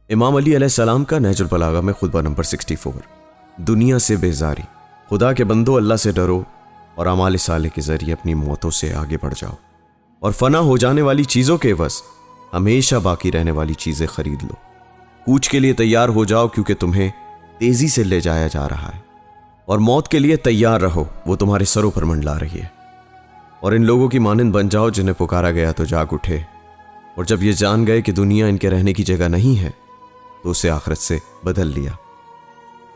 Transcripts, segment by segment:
امام علی علیہ السلام کا نہج البلاغہ میں خطبہ نمبر 64۔ دنیا سے بیزاری، خدا کے بندو اللہ سے ڈرو اور اعمال صالح کے ذریعے اپنی موتوں سے آگے بڑھ جاؤ، اور فنا ہو جانے والی چیزوں کے عوض ہمیشہ باقی رہنے والی چیزیں خرید لو۔ کوچ کے لیے تیار ہو جاؤ کیونکہ تمہیں تیزی سے لے جایا جا رہا ہے، اور موت کے لیے تیار رہو، وہ تمہارے سروں پر منڈلا رہی ہے۔ اور ان لوگوں کی مانند بن جاؤ جنہیں پکارا گیا تو جاگ اٹھے، اور جب یہ جان گئے کہ دنیا ان کے رہنے کی جگہ نہیں ہے تو اسے آخرت سے بدل لیا،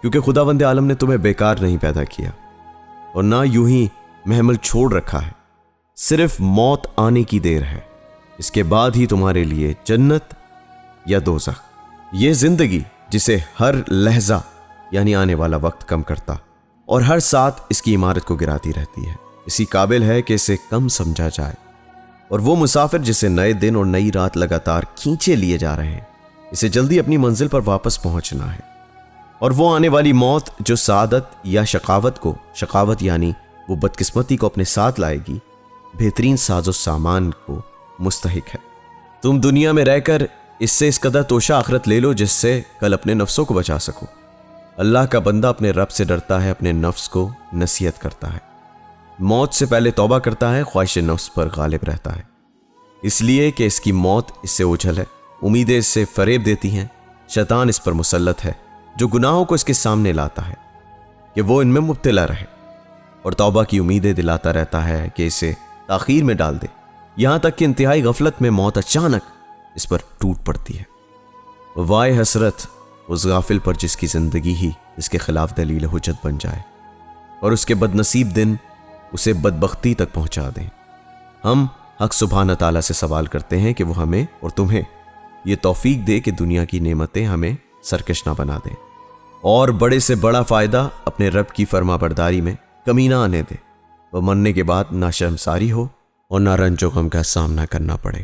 کیونکہ خداوند عالم نے تمہیں بیکار نہیں پیدا کیا اور نہ یوں ہی محمل چھوڑ رکھا ہے۔ صرف موت آنے کی دیر ہے، اس کے بعد ہی تمہارے لیے جنت یا دوزخ۔ یہ زندگی جسے ہر لحظہ یعنی آنے والا وقت کم کرتا اور ہر ساتھ اس کی عمارت کو گراتی رہتی ہے، اسی قابل ہے کہ اسے کم سمجھا جائے۔ اور وہ مسافر جسے نئے دن اور نئی رات لگاتار کھینچے لیے جا رہے ہیں، اسے جلدی اپنی منزل پر واپس پہنچنا ہے۔ اور وہ آنے والی موت جو سعادت یا شقاوت یعنی وہ بدقسمتی کو اپنے ساتھ لائے گی، بہترین ساز و سامان کو مستحق ہے۔ تم دنیا میں رہ کر اس سے اس قدر توشہ آخرت لے لو جس سے کل اپنے نفسوں کو بچا سکو۔ اللہ کا بندہ اپنے رب سے ڈرتا ہے، اپنے نفس کو نصیحت کرتا ہے، موت سے پہلے توبہ کرتا ہے، خواہش نفس پر غالب رہتا ہے، اس لیے کہ اس کی موت اس سے اوجھل ہے، امیدیں اس سے فریب دیتی ہیں، شیطان اس پر مسلط ہے جو گناہوں کو اس کے سامنے لاتا ہے کہ وہ ان میں مبتلا رہے، اور توبہ کی امیدیں دلاتا رہتا ہے کہ اسے تاخیر میں ڈال دے، یہاں تک کہ انتہائی غفلت میں موت اچانک اس پر ٹوٹ پڑتی ہے۔ وائے حسرت اس غافل پر جس کی زندگی ہی اس کے خلاف دلیل حجت بن جائے اور اس کے بد نصیب دن اسے بدبختی تک پہنچا دیں۔ ہم حق سبحانہ تعالیٰ سے سوال کرتے ہیں کہ وہ ہمیں اور تمہیں یہ توفیق دے کہ دنیا کی نعمتیں ہمیں سرکش نہ بنا دیں، اور بڑے سے بڑا فائدہ اپنے رب کی فرما برداری میں کمی نہ آنے دے، وہ مرنے کے بعد نہ شرمساری ہو اور نہ رنج و غم کا سامنا کرنا پڑے۔